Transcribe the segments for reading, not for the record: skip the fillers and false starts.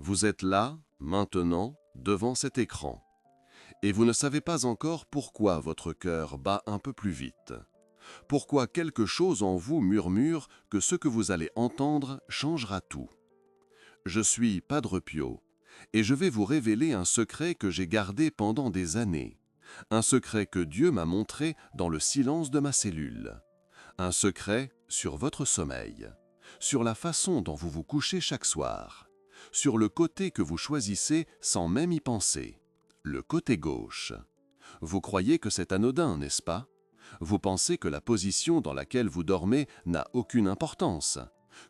Vous êtes là, maintenant, devant cet écran. Et vous ne savez pas encore pourquoi votre cœur bat un peu plus vite. Pourquoi quelque chose en vous murmure que ce que vous allez entendre changera tout. Je suis Padre Pio, et je vais vous révéler un secret que j'ai gardé pendant des années. Un secret que Dieu m'a montré dans le silence de ma cellule. Un secret sur votre sommeil, sur la façon dont vous vous couchez chaque soir, sur le côté que vous choisissez sans même y penser, le côté gauche. Vous croyez que c'est anodin, n'est-ce pas? Vous pensez que la position dans laquelle vous dormez n'a aucune importance,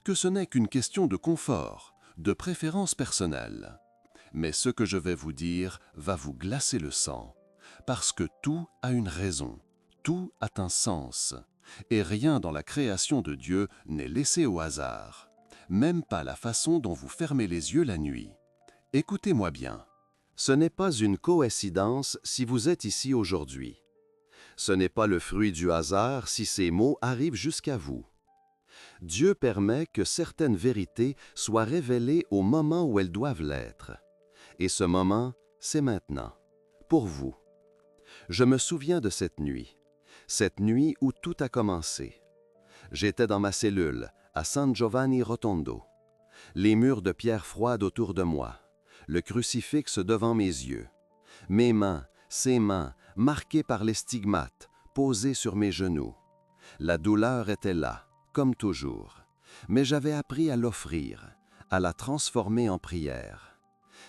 que ce n'est qu'une question de confort, de préférence personnelle. Mais ce que je vais vous dire va vous glacer le sang, parce que tout a une raison, tout a un sens, et rien dans la création de Dieu n'est laissé au hasard, même pas la façon dont vous fermez les yeux la nuit. Écoutez-moi bien. Ce n'est pas une coïncidence si vous êtes ici aujourd'hui. Ce n'est pas le fruit du hasard si ces mots arrivent jusqu'à vous. Dieu permet que certaines vérités soient révélées au moment où elles doivent l'être. Et ce moment, c'est maintenant, pour vous. Je me souviens de cette nuit où tout a commencé. J'étais dans ma cellule, à San Giovanni Rotondo. Les murs de pierre froide autour de moi, le crucifix devant mes yeux. Mes mains, ces mains, marquées par les stigmates, posées sur mes genoux. La douleur était là, comme toujours, mais j'avais appris à l'offrir, à la transformer en prière.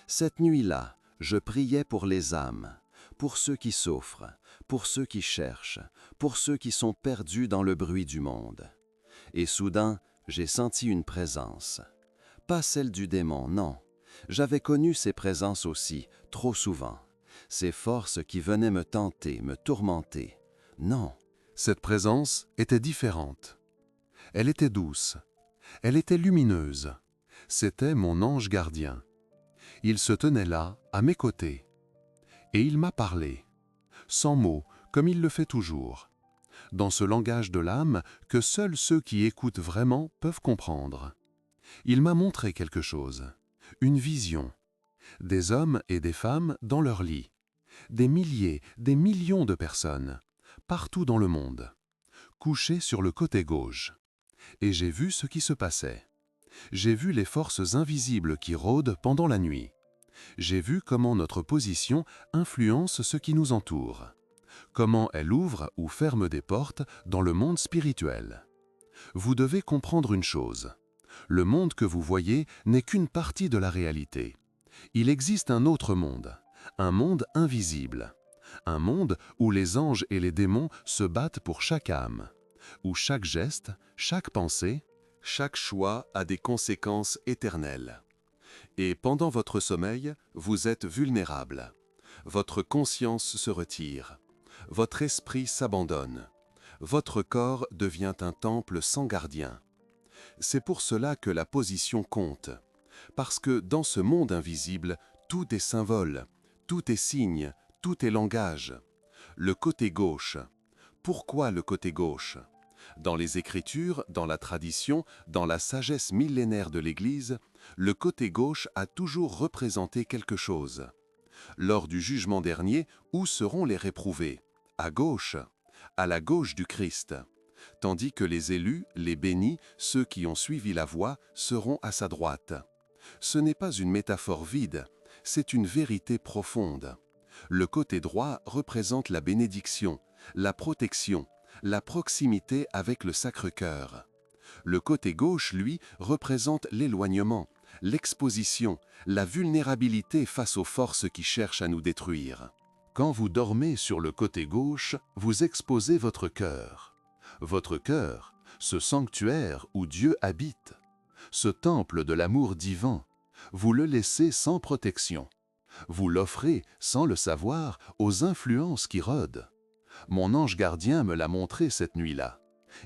Cette nuit-là, je priais pour les âmes, pour ceux qui souffrent, pour ceux qui cherchent, pour ceux qui sont perdus dans le bruit du monde. Et soudain, j'ai senti une présence. Pas celle du démon, non. J'avais connu ces présences aussi, trop souvent. Ces forces qui venaient me tenter, me tourmenter. Non. Cette présence était différente. Elle était douce. Elle était lumineuse. C'était mon ange gardien. Il se tenait là, à mes côtés. Et il m'a parlé, sans mots, comme il le fait toujours, dans ce langage de l'âme que seuls ceux qui écoutent vraiment peuvent comprendre. Il m'a montré quelque chose, une vision, des hommes et des femmes dans leur lit, des milliers, des millions de personnes, partout dans le monde, couchés sur le côté gauche. Et j'ai vu ce qui se passait. J'ai vu les forces invisibles qui rôdent pendant la nuit. J'ai vu comment notre position influence ce qui nous entoure, comment elle ouvre ou ferme des portes dans le monde spirituel. Vous devez comprendre une chose. Le monde que vous voyez n'est qu'une partie de la réalité. Il existe un autre monde, un monde invisible, un monde où les anges et les démons se battent pour chaque âme, où chaque geste, chaque pensée, chaque choix a des conséquences éternelles. Et pendant votre sommeil, vous êtes vulnérable. Votre conscience se retire. Votre esprit s'abandonne. Votre corps devient un temple sans gardien. C'est pour cela que la position compte. Parce que dans ce monde invisible, tout est symbole, tout est signe, tout est langage. Le côté gauche. Pourquoi le côté gauche ? Dans les Écritures, dans la tradition, dans la sagesse millénaire de l'Église, le côté gauche a toujours représenté quelque chose. Lors du jugement dernier, où seront les réprouvés? À gauche, à la gauche du Christ. Tandis que les élus, les bénis, ceux qui ont suivi la voie, seront à sa droite. Ce n'est pas une métaphore vide, c'est une vérité profonde. Le côté droit représente la bénédiction, la protection, la proximité avec le Sacre-Cœur. Le côté gauche, lui, représente l'éloignement, l'exposition, la vulnérabilité face aux forces qui cherchent à nous détruire. Quand vous dormez sur le côté gauche, vous exposez votre cœur. Votre cœur, ce sanctuaire où Dieu habite, ce temple de l'amour divin, vous le laissez sans protection. Vous l'offrez, sans le savoir, aux influences qui rôdent. Mon ange gardien me l'a montré cette nuit-là.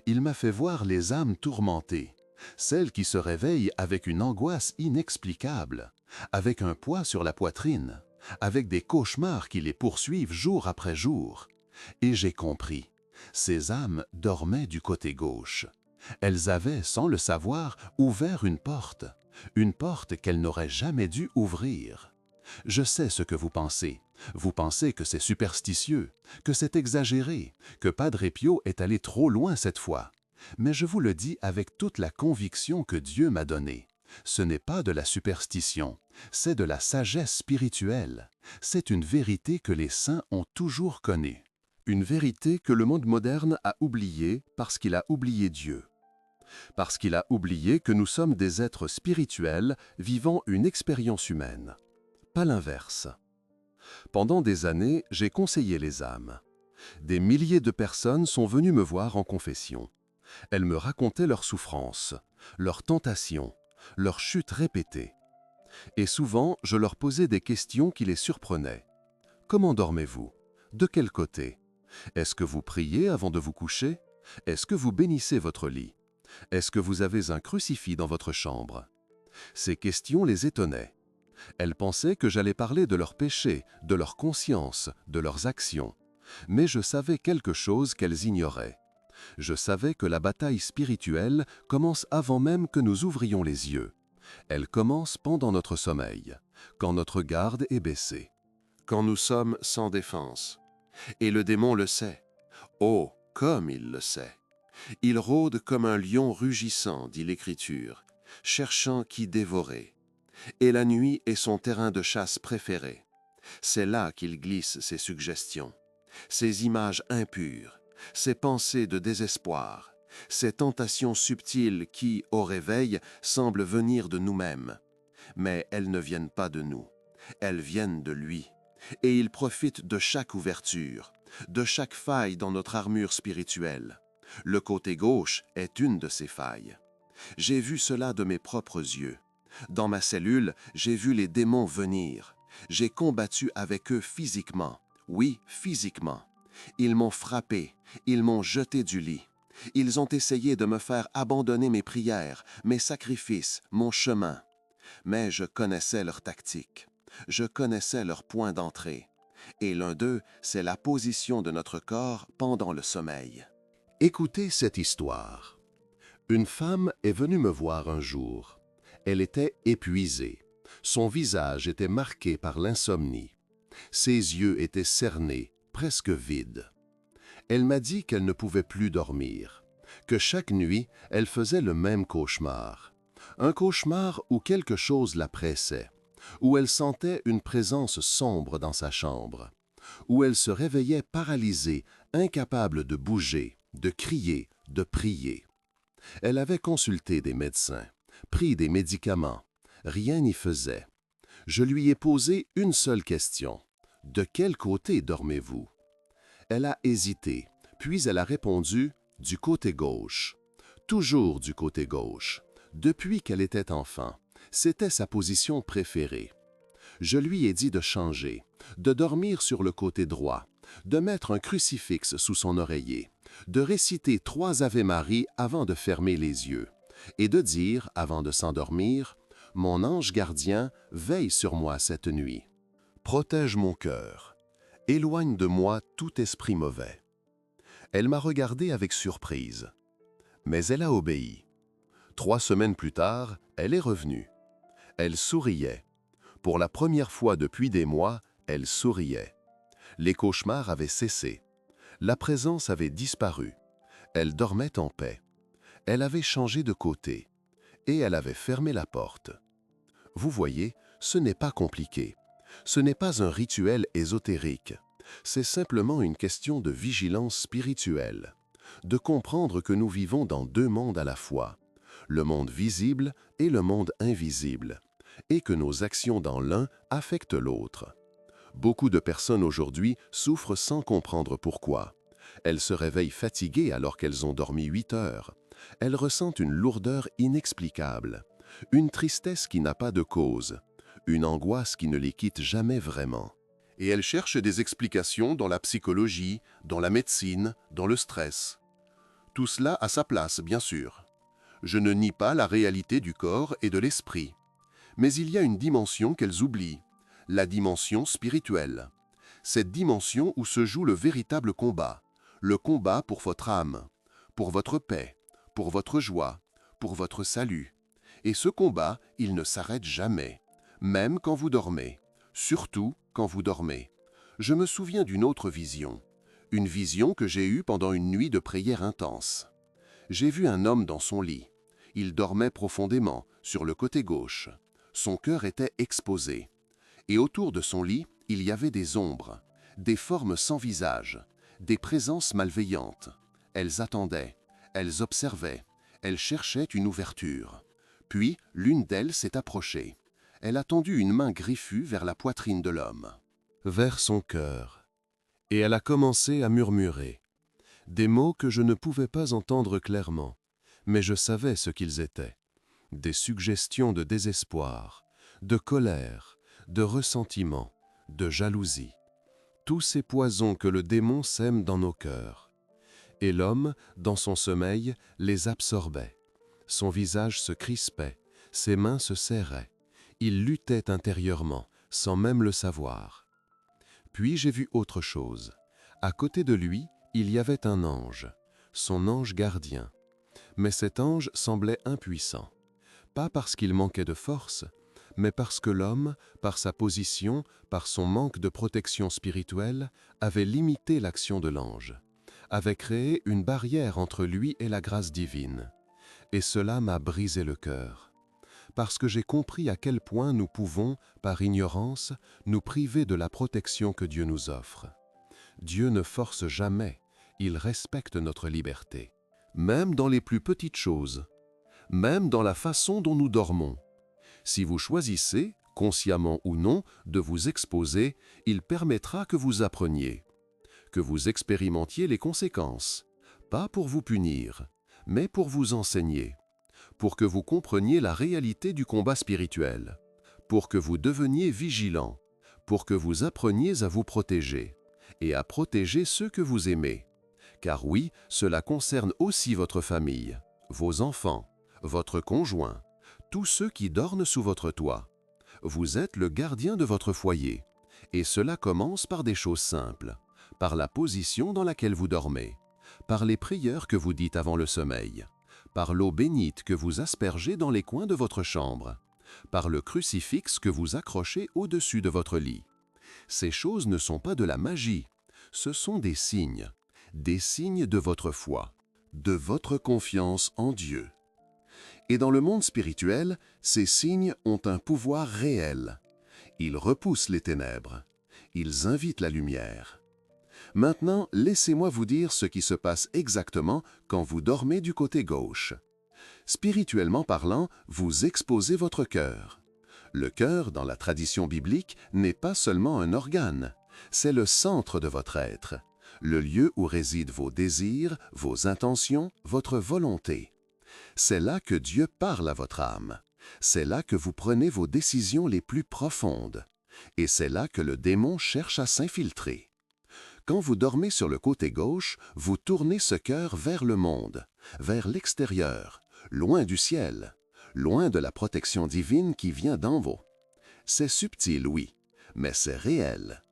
Il m'a fait voir les âmes tourmentées, celles qui se réveillent avec une angoisse inexplicable, avec un poids sur la poitrine, avec des cauchemars qui les poursuivent jour après jour. Et j'ai compris, ces âmes dormaient du côté gauche. Elles avaient, sans le savoir, ouvert une porte, une porte qu'elle n'aurait jamais dû ouvrir. Je sais ce que vous pensez. Vous pensez que c'est superstitieux, que c'est exagéré, que Padre Pio est allé trop loin cette fois. Mais je vous le dis avec toute la conviction que Dieu m'a donnée. Ce n'est pas de la superstition, c'est de la sagesse spirituelle. C'est une vérité que les saints ont toujours connue. Une vérité que le monde moderne a oubliée parce qu'il a oublié Dieu. Parce qu'il a oublié que nous sommes des êtres spirituels vivant une expérience humaine. Pas l'inverse. Pendant des années, j'ai conseillé les âmes. Des milliers de personnes sont venues me voir en confession. Elles me racontaient leurs souffrances, leurs tentations, leurs chutes répétées. Et souvent, je leur posais des questions qui les surprenaient. Comment dormez-vous? De quel côté? Est-ce que vous priez avant de vous coucher? Est-ce que vous bénissez votre lit? Est-ce que vous avez un crucifix dans votre chambre? Ces questions les étonnaient. Elles pensaient que j'allais parler de leurs péchés, de leur conscience, de leurs actions. Mais je savais quelque chose qu'elles ignoraient. Je savais que la bataille spirituelle commence avant même que nous ouvrions les yeux. Elle commence pendant notre sommeil, quand notre garde est baissée, quand nous sommes sans défense. Et le démon le sait. Oh, comme il le sait! Il rôde comme un lion rugissant, dit l'Écriture, cherchant qui dévorer. Et la nuit est son terrain de chasse préféré. C'est là qu'il glisse ses suggestions, ses images impures, ses pensées de désespoir, ces tentations subtiles qui, au réveil, semblent venir de nous-mêmes. Mais elles ne viennent pas de nous, elles viennent de lui. Et il profite de chaque ouverture, de chaque faille dans notre armure spirituelle. Le côté gauche est une de ces failles. J'ai vu cela de mes propres yeux. Dans ma cellule, j'ai vu les démons venir. J'ai combattu avec eux physiquement. Oui, physiquement. Ils m'ont frappé, ils m'ont jeté du lit. Ils ont essayé de me faire abandonner mes prières, mes sacrifices, mon chemin. Mais je connaissais leur tactique. Je connaissais leur point d'entrée. Et l'un d'eux, c'est la position de notre corps pendant le sommeil. Écoutez cette histoire. Une femme est venue me voir un jour. Elle était épuisée. Son visage était marqué par l'insomnie. Ses yeux étaient cernés, presque vides. Elle m'a dit qu'elle ne pouvait plus dormir, que chaque nuit, elle faisait le même cauchemar. Un cauchemar où quelque chose la pressait, où elle sentait une présence sombre dans sa chambre, où elle se réveillait paralysée, incapable de bouger, de crier, de prier. Elle avait consulté des médecins, pris des médicaments. Rien n'y faisait. Je lui ai posé une seule question. « De quel côté dormez-vous » Elle a hésité, puis elle a répondu « du côté gauche ». Toujours du côté gauche. Depuis qu'elle était enfant, c'était sa position préférée. Je lui ai dit de changer, de dormir sur le côté droit, de mettre un crucifix sous son oreiller, de réciter 3 Ave Marie avant de fermer les yeux, et de dire, avant de s'endormir, « Mon ange gardien veille sur moi cette nuit. Protège mon cœur. Éloigne de moi tout esprit mauvais. » Elle m'a regardé avec surprise. Mais elle a obéi. 3 semaines plus tard, elle est revenue. Elle souriait. Pour la première fois depuis des mois, elle souriait. Les cauchemars avaient cessé. La présence avait disparu. Elle dormait en paix. Elle avait changé de côté. Et elle avait fermé la porte. Vous voyez, ce n'est pas compliqué. Ce n'est pas un rituel ésotérique. C'est simplement une question de vigilance spirituelle. De comprendre que nous vivons dans 2 mondes à la fois, le monde visible et le monde invisible, et que nos actions dans l'un affectent l'autre. Beaucoup de personnes aujourd'hui souffrent sans comprendre pourquoi. Elles se réveillent fatiguées alors qu'elles ont dormi 8 heures. Elles ressentent une lourdeur inexplicable, une tristesse qui n'a pas de cause, une angoisse qui ne les quitte jamais vraiment. Et elles cherchent des explications dans la psychologie, dans la médecine, dans le stress. Tout cela a sa place, bien sûr. Je ne nie pas la réalité du corps et de l'esprit. Mais il y a une dimension qu'elles oublient, la dimension spirituelle. Cette dimension où se joue le véritable combat, le combat pour votre âme, pour votre paix, pour votre joie, pour votre salut. Et ce combat, il ne s'arrête jamais, même quand vous dormez, surtout quand vous dormez. Je me souviens d'une autre vision, une vision que j'ai eue pendant une nuit de prière intense. J'ai vu un homme dans son lit. Il dormait profondément, sur le côté gauche. Son cœur était exposé. Et autour de son lit, il y avait des ombres, des formes sans visage, des présences malveillantes. Elles attendaient, elles observaient, elles cherchaient une ouverture. Puis, l'une d'elles s'est approchée. Elle a tendu une main griffue vers la poitrine de l'homme, vers son cœur. Et elle a commencé à murmurer. Des mots que je ne pouvais pas entendre clairement, mais je savais ce qu'ils étaient. Des suggestions de désespoir, de colère, de ressentiment, de jalousie. Tous ces poisons que le démon sème dans nos cœurs. Et l'homme, dans son sommeil, les absorbait. Son visage se crispait, ses mains se serraient. Il luttait intérieurement, sans même le savoir. Puis j'ai vu autre chose. À côté de lui, il y avait un ange, son ange gardien. Mais cet ange semblait impuissant. Pas parce qu'il manquait de force, mais parce que l'homme, par sa position, par son manque de protection spirituelle, avait limité l'action de l'ange, avait créé une barrière entre lui et la grâce divine. Et cela m'a brisé le cœur, parce que j'ai compris à quel point nous pouvons, par ignorance, nous priver de la protection que Dieu nous offre. Dieu ne force jamais, il respecte notre liberté, même dans les plus petites choses, même dans la façon dont nous dormons. Si vous choisissez, consciemment ou non, de vous exposer, il permettra que vous appreniez, que vous expérimentiez les conséquences, pas pour vous punir, mais pour vous enseigner, pour que vous compreniez la réalité du combat spirituel, pour que vous deveniez vigilants, pour que vous appreniez à vous protéger et à protéger ceux que vous aimez. Car oui, cela concerne aussi votre famille, vos enfants, votre conjoint, tous ceux qui dorment sous votre toit. Vous êtes le gardien de votre foyer, et cela commence par des choses simples, par la position dans laquelle vous dormez, par les prières que vous dites avant le sommeil, par l'eau bénite que vous aspergez dans les coins de votre chambre, par le crucifix que vous accrochez au-dessus de votre lit. Ces choses ne sont pas de la magie, ce sont des signes de votre foi, de votre confiance en Dieu. Et dans le monde spirituel, ces signes ont un pouvoir réel. Ils repoussent les ténèbres, ils invitent la lumière. Maintenant, laissez-moi vous dire ce qui se passe exactement quand vous dormez du côté gauche. Spirituellement parlant, vous exposez votre cœur. Le cœur, dans la tradition biblique, n'est pas seulement un organe, c'est le centre de votre être, le lieu où résident vos désirs, vos intentions, votre volonté. C'est là que Dieu parle à votre âme. C'est là que vous prenez vos décisions les plus profondes. Et c'est là que le démon cherche à s'infiltrer. Quand vous dormez sur le côté gauche, vous tournez ce cœur vers le monde, vers l'extérieur, loin du ciel, loin de la protection divine qui vient d'en haut. C'est subtil, oui, mais c'est réel.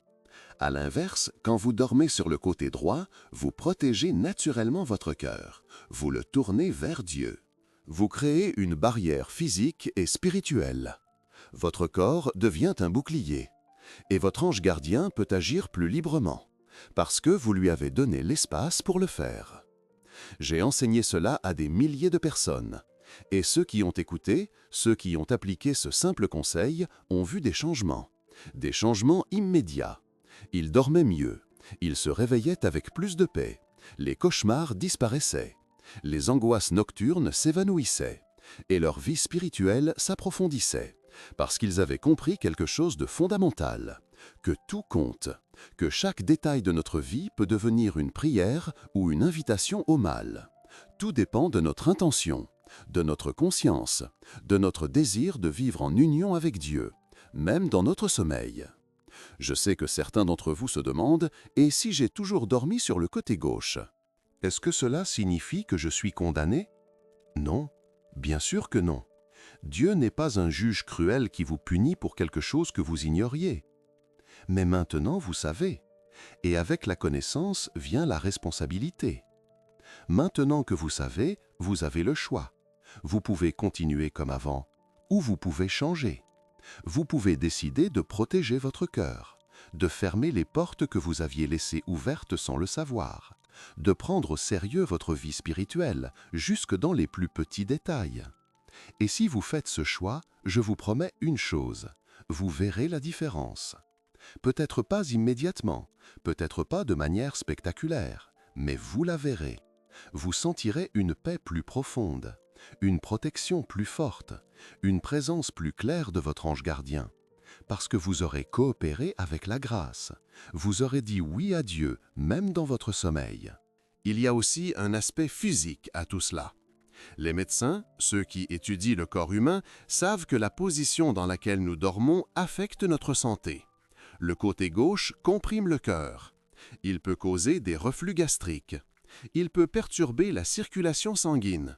À l'inverse, quand vous dormez sur le côté droit, vous protégez naturellement votre cœur. Vous le tournez vers Dieu. Vous créez une barrière physique et spirituelle. Votre corps devient un bouclier. Et votre ange gardien peut agir plus librement, parce que vous lui avez donné l'espace pour le faire. J'ai enseigné cela à des milliers de personnes. Et ceux qui ont écouté, ceux qui ont appliqué ce simple conseil, ont vu des changements immédiats. Ils dormaient mieux, ils se réveillaient avec plus de paix, les cauchemars disparaissaient, les angoisses nocturnes s'évanouissaient, et leur vie spirituelle s'approfondissait, parce qu'ils avaient compris quelque chose de fondamental, que tout compte, que chaque détail de notre vie peut devenir une prière ou une invitation au mal. Tout dépend de notre intention, de notre conscience, de notre désir de vivre en union avec Dieu, même dans notre sommeil. Je sais que certains d'entre vous se demandent « Et si j'ai toujours dormi sur le côté gauche? Est-ce que cela signifie que je suis condamné? » Non, bien sûr que non. Dieu n'est pas un juge cruel qui vous punit pour quelque chose que vous ignoriez. Mais maintenant, vous savez, et avec la connaissance vient la responsabilité. Maintenant que vous savez, vous avez le choix. Vous pouvez continuer comme avant, ou vous pouvez changer. Vous pouvez décider de protéger votre cœur, de fermer les portes que vous aviez laissées ouvertes sans le savoir, de prendre au sérieux votre vie spirituelle, jusque dans les plus petits détails. Et si vous faites ce choix, je vous promets une chose, vous verrez la différence. Peut-être pas immédiatement, peut-être pas de manière spectaculaire, mais vous la verrez. Vous sentirez une paix plus profonde, une protection plus forte, une présence plus claire de votre ange gardien. Parce que vous aurez coopéré avec la grâce. Vous aurez dit oui à Dieu, même dans votre sommeil. Il y a aussi un aspect physique à tout cela. Les médecins, ceux qui étudient le corps humain, savent que la position dans laquelle nous dormons affecte notre santé. Le côté gauche comprime le cœur. Il peut causer des reflux gastriques. Il peut perturber la circulation sanguine.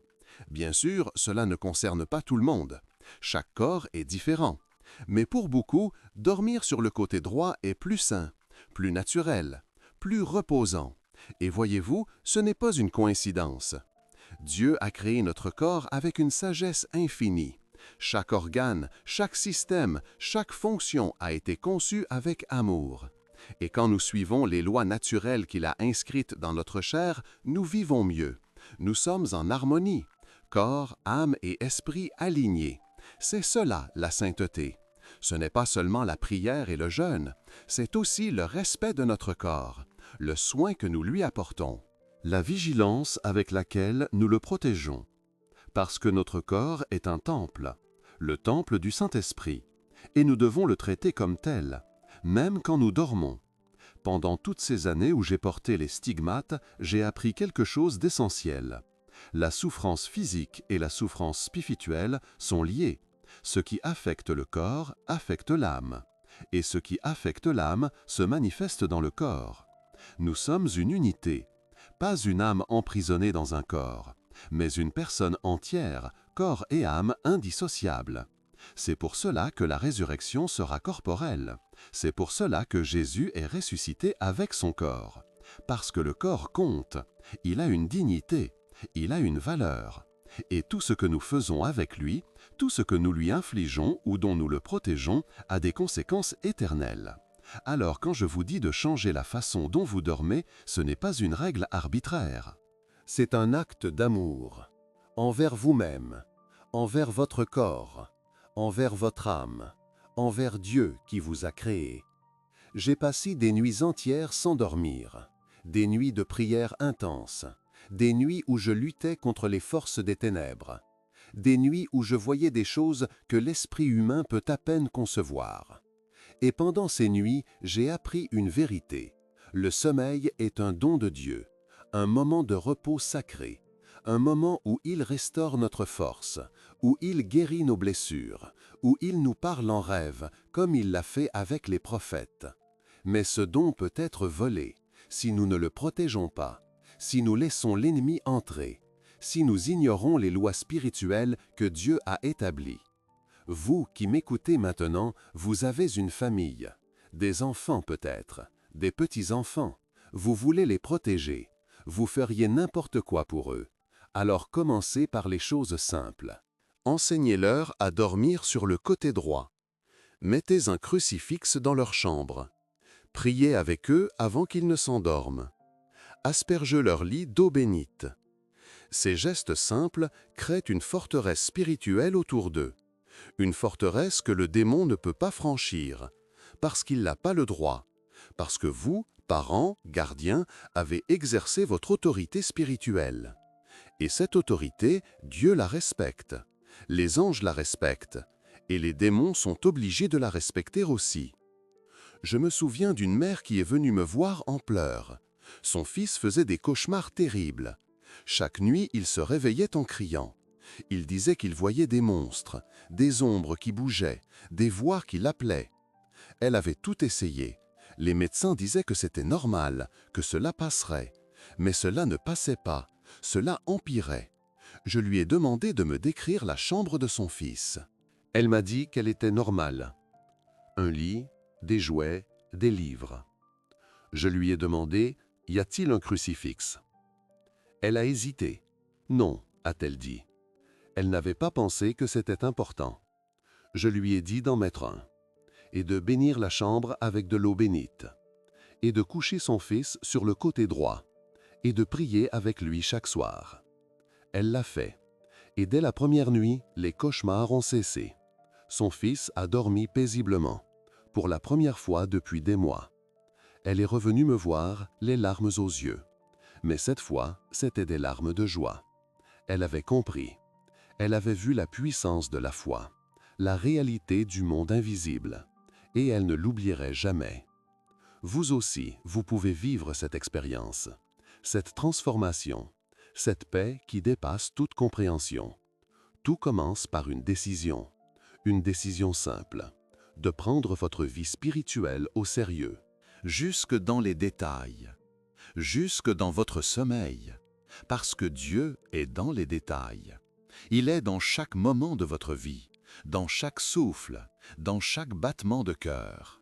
Bien sûr, cela ne concerne pas tout le monde. Chaque corps est différent. Mais pour beaucoup, dormir sur le côté droit est plus sain, plus naturel, plus reposant. Et voyez-vous, ce n'est pas une coïncidence. Dieu a créé notre corps avec une sagesse infinie. Chaque organe, chaque système, chaque fonction a été conçu avec amour. Et quand nous suivons les lois naturelles qu'il a inscrites dans notre chair, nous vivons mieux. Nous sommes en harmonie, corps, âme et esprit alignés. C'est cela la sainteté. Ce n'est pas seulement la prière et le jeûne, c'est aussi le respect de notre corps, le soin que nous lui apportons. La vigilance avec laquelle nous le protégeons. Parce que notre corps est un temple, le temple du Saint-Esprit, et nous devons le traiter comme tel, même quand nous dormons. Pendant toutes ces années où j'ai porté les stigmates, j'ai appris quelque chose d'essentiel. La souffrance physique et la souffrance spirituelle sont liées. Ce qui affecte le corps affecte l'âme, et ce qui affecte l'âme se manifeste dans le corps. Nous sommes une unité, pas une âme emprisonnée dans un corps, mais une personne entière, corps et âme indissociables. C'est pour cela que la résurrection sera corporelle. C'est pour cela que Jésus est ressuscité avec son corps. Parce que le corps compte, il a une dignité, il a une valeur. Et tout ce que nous faisons avec lui, tout ce que nous lui infligeons ou dont nous le protégeons, a des conséquences éternelles. Alors quand je vous dis de changer la façon dont vous dormez, ce n'est pas une règle arbitraire. C'est un acte d'amour, envers vous-même, envers votre corps, envers votre âme, envers Dieu qui vous a créé. J'ai passé des nuits entières sans dormir, des nuits de prière intense, des nuits où je luttais contre les forces des ténèbres, des nuits où je voyais des choses que l'esprit humain peut à peine concevoir. Et pendant ces nuits, j'ai appris une vérité. Le sommeil est un don de Dieu, un moment de repos sacré, un moment où il restaure notre force, où il guérit nos blessures, où il nous parle en rêve, comme il l'a fait avec les prophètes. Mais ce don peut être volé, si nous ne le protégeons pas, si nous laissons l'ennemi entrer, si nous ignorons les lois spirituelles que Dieu a établies. Vous qui m'écoutez maintenant, vous avez une famille, des enfants peut-être, des petits-enfants. Vous voulez les protéger. Vous feriez n'importe quoi pour eux. Alors commencez par les choses simples. Enseignez-leur à dormir sur le côté droit. Mettez un crucifix dans leur chambre. Priez avec eux avant qu'ils ne s'endorment. Aspergez leur lit d'eau bénite. Ces gestes simples créent une forteresse spirituelle autour d'eux. Une forteresse que le démon ne peut pas franchir, parce qu'il n'a pas le droit, parce que vous, parents, gardiens, avez exercé votre autorité spirituelle. Et cette autorité, Dieu la respecte, les anges la respectent, et les démons sont obligés de la respecter aussi. Je me souviens d'une mère qui est venue me voir en pleurs. Son fils faisait des cauchemars terribles. Chaque nuit, il se réveillait en criant. Il disait qu'il voyait des monstres, des ombres qui bougeaient, des voix qui l'appelaient. Elle avait tout essayé. Les médecins disaient que c'était normal, que cela passerait. Mais cela ne passait pas, cela empirait. Je lui ai demandé de me décrire la chambre de son fils. Elle m'a dit qu'elle était normale. Un lit, des jouets, des livres. Je lui ai demandé, y a-t-il un crucifix? Elle a hésité. Non, a-t-elle dit. Elle n'avait pas pensé que c'était important. Je lui ai dit d'en mettre un, et de bénir la chambre avec de l'eau bénite, et de coucher son fils sur le côté droit, et de prier avec lui chaque soir. Elle l'a fait, et dès la première nuit, les cauchemars ont cessé. Son fils a dormi paisiblement, pour la première fois depuis des mois. Elle est revenue me voir, les larmes aux yeux. Mais cette fois, c'était des larmes de joie. Elle avait compris. Elle avait vu la puissance de la foi, la réalité du monde invisible, et elle ne l'oublierait jamais. Vous aussi, vous pouvez vivre cette expérience, cette transformation, cette paix qui dépasse toute compréhension. Tout commence par une décision simple, de prendre votre vie spirituelle au sérieux. Jusque dans les détails, jusque dans votre sommeil, parce que Dieu est dans les détails. Il est dans chaque moment de votre vie, dans chaque souffle, dans chaque battement de cœur.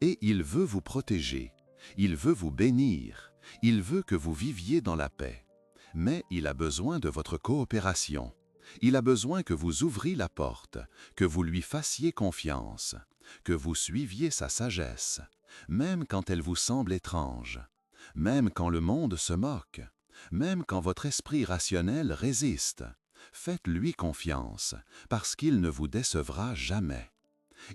Et il veut vous protéger, il veut vous bénir, il veut que vous viviez dans la paix. Mais il a besoin de votre coopération. Il a besoin que vous ouvriez la porte, que vous lui fassiez confiance, que vous suiviez sa sagesse, même quand elle vous semble étrange, même quand le monde se moque, même quand votre esprit rationnel résiste. Faites-lui confiance, parce qu'il ne vous décevra jamais.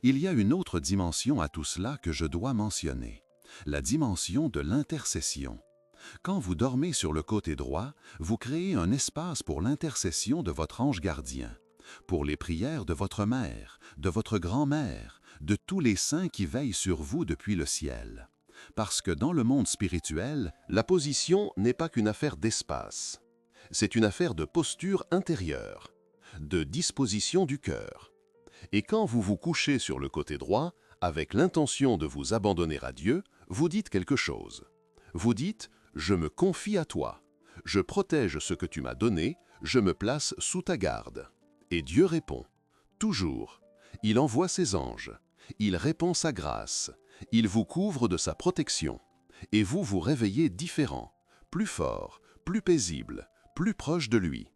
Il y a une autre dimension à tout cela que je dois mentionner, la dimension de l'intercession. Quand vous dormez sur le côté droit, vous créez un espace pour l'intercession de votre ange gardien, pour les prières de votre mère, de votre grand-mère, de tous les saints qui veillent sur vous depuis le ciel. Parce que dans le monde spirituel, La position n'est pas qu'une affaire d'espace. C'est une affaire de posture intérieure, de disposition du cœur. Et quand vous vous couchez sur le côté droit, avec l'intention de vous abandonner à Dieu, vous dites quelque chose. Vous dites « Je me confie à toi, je protège ce que tu m'as donné, je me place sous ta garde. » Et Dieu répond, toujours. Il envoie ses anges, il répand sa grâce, il vous couvre de sa protection. Et vous vous réveillez différent, plus fort, plus paisible, plus proche de lui.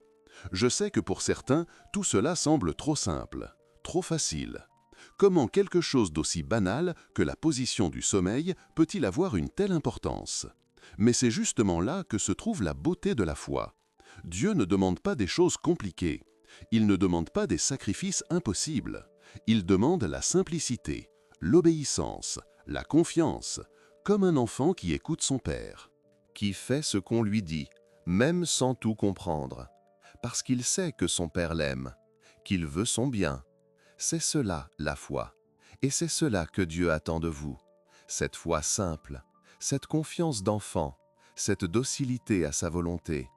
Je sais que pour certains, tout cela semble trop simple, trop facile. Comment quelque chose d'aussi banal que la position du sommeil peut-il avoir une telle importance? Mais c'est justement là que se trouve la beauté de la foi. Dieu ne demande pas des choses compliquées. Il ne demande pas des sacrifices impossibles. Il demande la simplicité, l'obéissance, la confiance, comme un enfant qui écoute son père, qui fait ce qu'on lui dit, même sans tout comprendre, parce qu'il sait que son père l'aime, qu'il veut son bien. C'est cela, la foi. Et c'est cela que Dieu attend de vous. Cette foi simple, cette confiance d'enfant, cette docilité à sa volonté,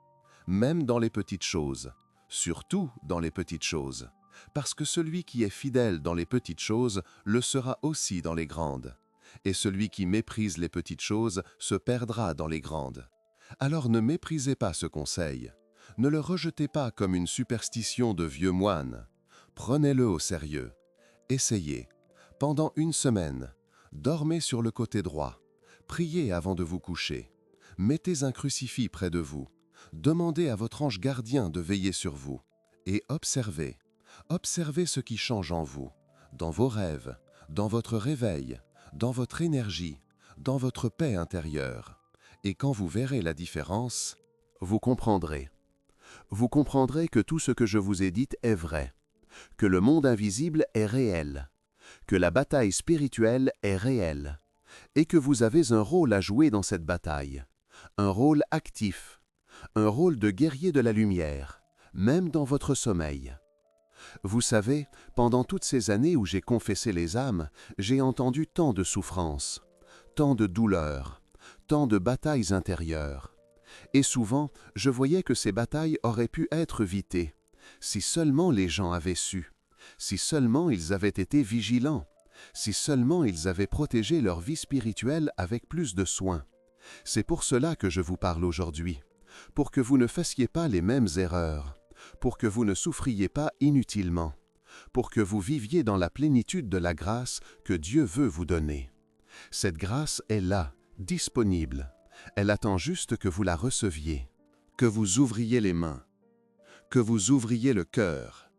même dans les petites choses, surtout dans les petites choses, parce que celui qui est fidèle dans les petites choses le sera aussi dans les grandes. Et celui qui méprise les petites choses se perdra dans les grandes. Alors ne méprisez pas ce conseil. Ne le rejetez pas comme une superstition de vieux moines. Prenez-le au sérieux. Essayez. Pendant une semaine, dormez sur le côté droit. Priez avant de vous coucher. Mettez un crucifix près de vous. Demandez à votre ange gardien de veiller sur vous. Et observez. Observez ce qui change en vous, dans vos rêves, dans votre réveil, dans votre énergie, dans votre paix intérieure. Et quand vous verrez la différence, vous comprendrez. Vous comprendrez que tout ce que je vous ai dit est vrai, que le monde invisible est réel, que la bataille spirituelle est réelle, et que vous avez un rôle à jouer dans cette bataille, un rôle actif, un rôle de guerrier de la lumière, même dans votre sommeil. Vous savez, pendant toutes ces années où j'ai confessé les âmes, j'ai entendu tant de souffrances, tant de douleurs, tant de batailles intérieures. Et souvent, je voyais que ces batailles auraient pu être évitées, si seulement les gens avaient su, si seulement ils avaient été vigilants, si seulement ils avaient protégé leur vie spirituelle avec plus de soin. C'est pour cela que je vous parle aujourd'hui, pour que vous ne fassiez pas les mêmes erreurs, pour que vous ne souffriez pas inutilement, pour que vous viviez dans la plénitude de la grâce que Dieu veut vous donner. Cette grâce est là, disponible. Elle attend juste que vous la receviez, que vous ouvriez les mains, que vous ouvriez le cœur,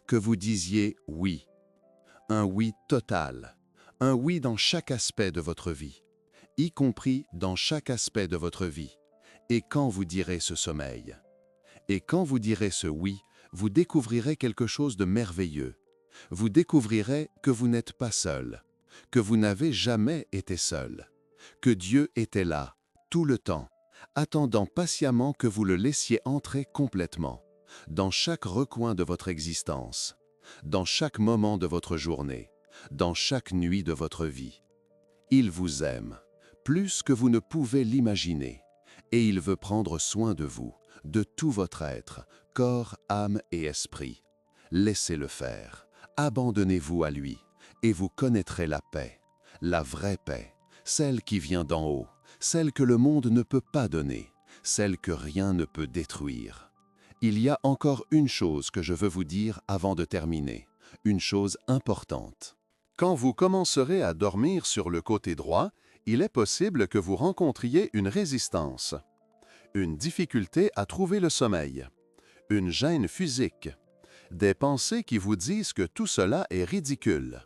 que vous disiez oui, un oui total, un oui dans chaque aspect de votre vie, y compris dans chaque aspect de votre vie. Et quand vous direz ce sommeil, et quand vous direz ce oui, vous découvrirez quelque chose de merveilleux. Vous découvrirez que vous n'êtes pas seul, que vous n'avez jamais été seul, que Dieu était là, tout le temps, attendant patiemment que vous le laissiez entrer complètement, dans chaque recoin de votre existence, dans chaque moment de votre journée, dans chaque nuit de votre vie. Il vous aime, plus que vous ne pouvez l'imaginer, et il veut prendre soin de vous, de tout votre être, corps, âme et esprit. Laissez-le faire, abandonnez-vous à lui, et vous connaîtrez la paix, la vraie paix, celle qui vient d'en haut, celle que le monde ne peut pas donner, celle que rien ne peut détruire. Il y a encore une chose que je veux vous dire avant de terminer, une chose importante. Quand vous commencerez à dormir sur le côté droit, il est possible que vous rencontriez une résistance, une difficulté à trouver le sommeil, une gêne physique, des pensées qui vous disent que tout cela est ridicule.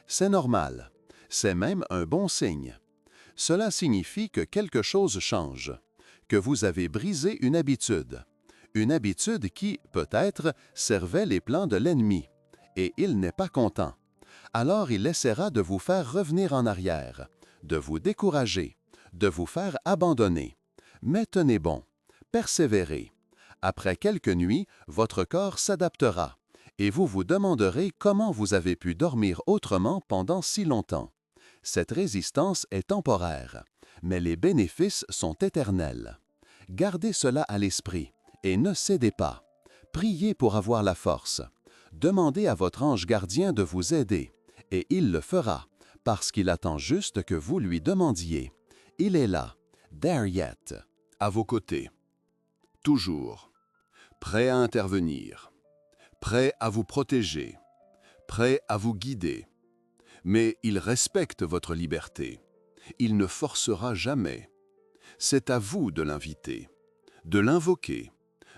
C'est normal, c'est même un bon signe. Cela signifie que quelque chose change, que vous avez brisé une habitude qui, peut-être, servait les plans de l'ennemi, et il n'est pas content. Alors il essaiera de vous faire revenir en arrière, de vous décourager, de vous faire abandonner. Mais tenez bon, persévérez. Après quelques nuits, votre corps s'adaptera, et vous vous demanderez comment vous avez pu dormir autrement pendant si longtemps. Cette résistance est temporaire, mais les bénéfices sont éternels. Gardez cela à l'esprit et ne cédez pas. Priez pour avoir la force. Demandez à votre ange gardien de vous aider, et il le fera, parce qu'il attend juste que vous lui demandiez. Il est là, there yet, à vos côtés, toujours, prêt à intervenir, prêt à vous protéger, prêt à vous guider. Mais il respecte votre liberté. Il ne forcera jamais. C'est à vous de l'inviter, de l'invoquer,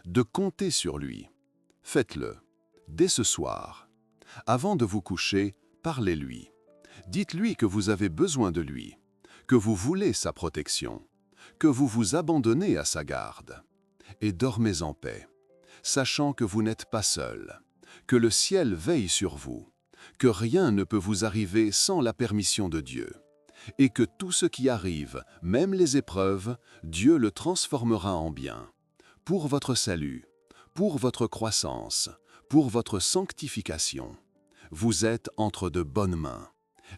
de compter sur lui. Faites-le, dès ce soir. Avant de vous coucher, parlez-lui. Dites-lui que vous avez besoin de lui, que vous voulez sa protection, que vous vous abandonnez à sa garde. Et dormez en paix, sachant que vous n'êtes pas seul, que le ciel veille sur vous, que rien ne peut vous arriver sans la permission de Dieu, et que tout ce qui arrive, même les épreuves, Dieu le transformera en bien, pour votre salut, pour votre croissance, pour votre sanctification. Vous êtes entre de bonnes mains,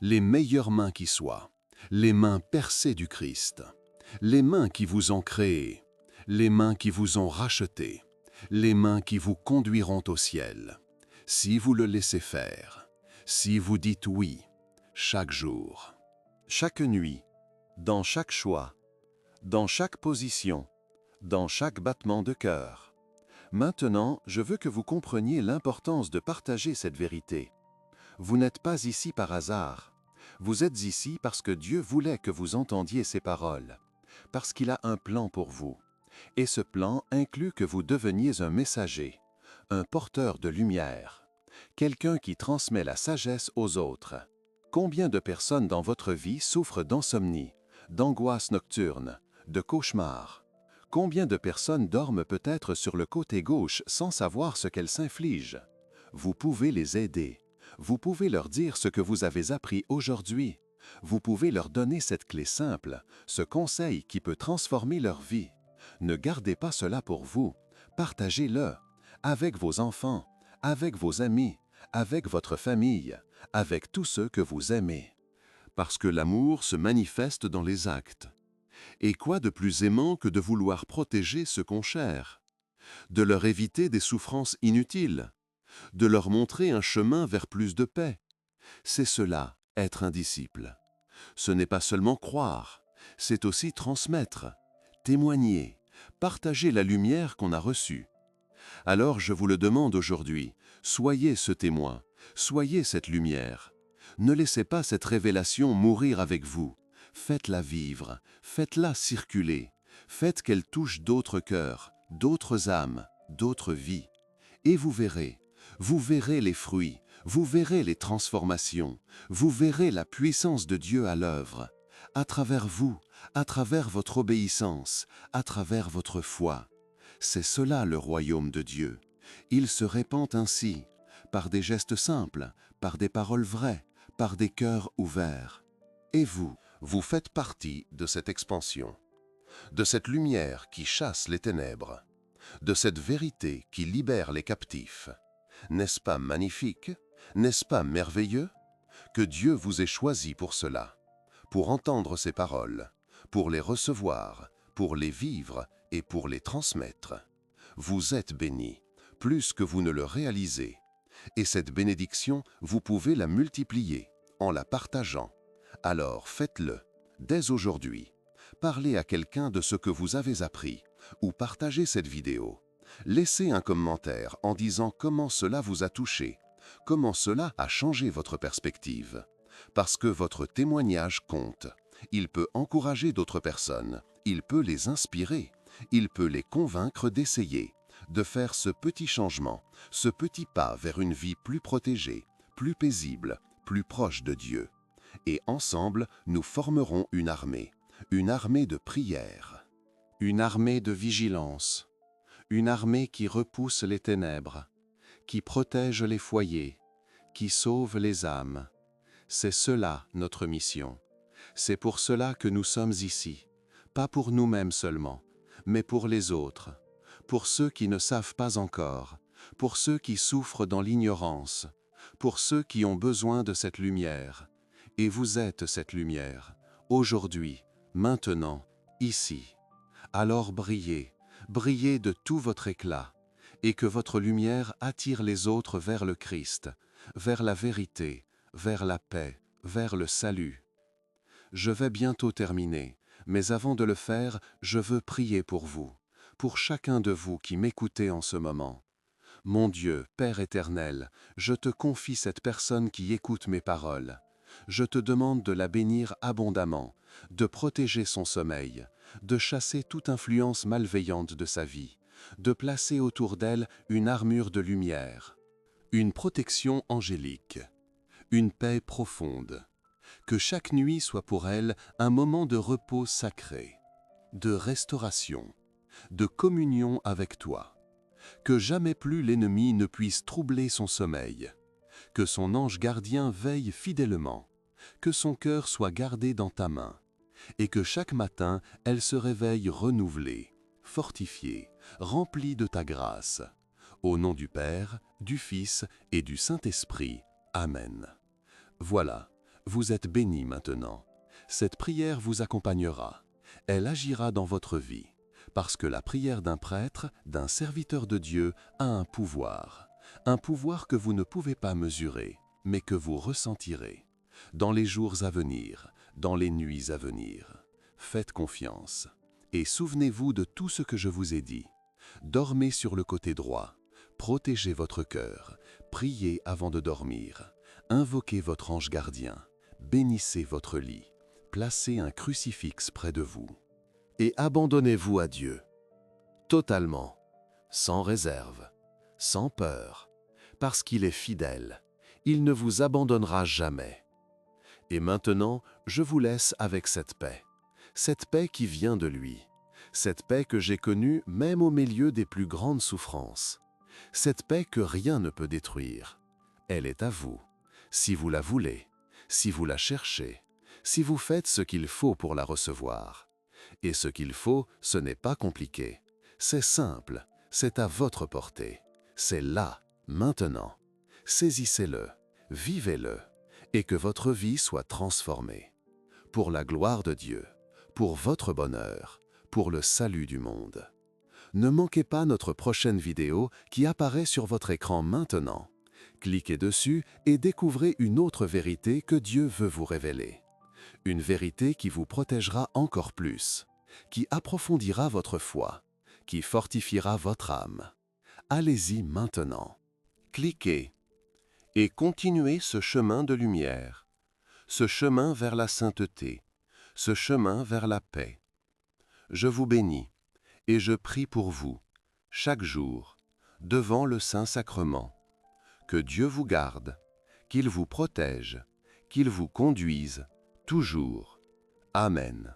les meilleures mains qui soient, les mains percées du Christ, les mains qui vous ont créé, les mains qui vous ont racheté, les mains qui vous conduiront au ciel, si vous le laissez faire, si vous dites oui, chaque jour, chaque nuit, dans chaque choix, dans chaque position, dans chaque battement de cœur. Maintenant, je veux que vous compreniez l'importance de partager cette vérité. Vous n'êtes pas ici par hasard. Vous êtes ici parce que Dieu voulait que vous entendiez ces paroles, parce qu'il a un plan pour vous. Et ce plan inclut que vous deveniez un messager, un porteur de lumière, quelqu'un qui transmet la sagesse aux autres. Combien de personnes dans votre vie souffrent d'insomnie, d'angoisse nocturne, de cauchemars? Combien de personnes dorment peut-être sur le côté gauche sans savoir ce qu'elles s'infligent? Vous pouvez les aider. Vous pouvez leur dire ce que vous avez appris aujourd'hui. Vous pouvez leur donner cette clé simple, ce conseil qui peut transformer leur vie. Ne gardez pas cela pour vous. Partagez-le avec vos enfants, avec vos amis, avec votre famille, avec tous ceux que vous aimez. Parce que l'amour se manifeste dans les actes. Et quoi de plus aimant que de vouloir protéger ceux qu'on chère, de leur éviter des souffrances inutiles, de leur montrer un chemin vers plus de paix. C'est cela, être un disciple. Ce n'est pas seulement croire, c'est aussi transmettre, témoigner, partager la lumière qu'on a reçue. Alors je vous le demande aujourd'hui, soyez ce témoin, soyez cette lumière. Ne laissez pas cette révélation mourir avec vous. Faites-la vivre, faites-la circuler, faites qu'elle touche d'autres cœurs, d'autres âmes, d'autres vies. et vous verrez les fruits, vous verrez les transformations, vous verrez la puissance de Dieu à l'œuvre, à travers vous, à travers votre obéissance, à travers votre foi. C'est cela le royaume de Dieu. Il se répand ainsi, par des gestes simples, par des paroles vraies, par des cœurs ouverts. Et vous, vous faites partie de cette expansion, de cette lumière qui chasse les ténèbres, de cette vérité qui libère les captifs. N'est-ce pas magnifique? N'est-ce pas merveilleux? Que Dieu vous ait choisi pour cela, pour entendre ces paroles, pour les recevoir, pour les vivre et pour les transmettre. Vous êtes bénis, plus que vous ne le réalisez. Et cette bénédiction, vous pouvez la multiplier en la partageant. Alors faites-le, dès aujourd'hui. Parlez à quelqu'un de ce que vous avez appris ou partagez cette vidéo. Laissez un commentaire en disant comment cela vous a touché, comment cela a changé votre perspective. Parce que votre témoignage compte. Il peut encourager d'autres personnes, il peut les inspirer, il peut les convaincre d'essayer, de faire ce petit changement, ce petit pas vers une vie plus protégée, plus paisible, plus proche de Dieu. Et ensemble, nous formerons une armée de prière, une armée de vigilance, une armée qui repousse les ténèbres, qui protège les foyers, qui sauve les âmes. C'est cela notre mission. C'est pour cela que nous sommes ici, pas pour nous-mêmes seulement, mais pour les autres, pour ceux qui ne savent pas encore, pour ceux qui souffrent dans l'ignorance, pour ceux qui ont besoin de cette lumière. Et vous êtes cette lumière, aujourd'hui, maintenant, ici. Alors brillez, brillez de tout votre éclat, et que votre lumière attire les autres vers le Christ, vers la vérité, vers la paix, vers le salut. Je vais bientôt terminer, mais avant de le faire, je veux prier pour vous, pour chacun de vous qui m'écoutez en ce moment. Mon Dieu, Père éternel, je te confie cette personne qui écoute mes paroles. Je te demande de la bénir abondamment, de protéger son sommeil, de chasser toute influence malveillante de sa vie, de placer autour d'elle une armure de lumière, une protection angélique, une paix profonde. Que chaque nuit soit pour elle un moment de repos sacré, de restauration, de communion avec toi. Que jamais plus l'ennemi ne puisse troubler son sommeil. Que son ange gardien veille fidèlement. Que son cœur soit gardé dans ta main. Et que chaque matin, elle se réveille renouvelée, fortifiée, remplie de ta grâce. Au nom du Père, du Fils et du Saint-Esprit. Amen. Voilà. Vous êtes bénis maintenant. Cette prière vous accompagnera. Elle agira dans votre vie, parce que la prière d'un prêtre, d'un serviteur de Dieu, a un pouvoir que vous ne pouvez pas mesurer, mais que vous ressentirez. Dans les jours à venir, dans les nuits à venir. Faites confiance. Et souvenez-vous de tout ce que je vous ai dit. Dormez sur le côté droit. Protégez votre cœur. Priez avant de dormir. Invoquez votre ange gardien. Bénissez votre lit, placez un crucifix près de vous et abandonnez-vous à Dieu, totalement, sans réserve, sans peur, parce qu'il est fidèle, il ne vous abandonnera jamais. Et maintenant, je vous laisse avec cette paix qui vient de lui, cette paix que j'ai connue même au milieu des plus grandes souffrances, cette paix que rien ne peut détruire. Elle est à vous, si vous la voulez. Si vous la cherchez, si vous faites ce qu'il faut pour la recevoir. Et ce qu'il faut, ce n'est pas compliqué. C'est simple, c'est à votre portée. C'est là, maintenant. Saisissez-le, vivez-le, et que votre vie soit transformée. Pour la gloire de Dieu, pour votre bonheur, pour le salut du monde. Ne manquez pas notre prochaine vidéo qui apparaît sur votre écran maintenant. Cliquez dessus et découvrez une autre vérité que Dieu veut vous révéler. Une vérité qui vous protégera encore plus, qui approfondira votre foi, qui fortifiera votre âme. Allez-y maintenant. Cliquez et continuez ce chemin de lumière, ce chemin vers la sainteté, ce chemin vers la paix. Je vous bénis et je prie pour vous, chaque jour, devant le Saint-Sacrement. Que Dieu vous garde, qu'il vous protège, qu'il vous conduise toujours. Amen.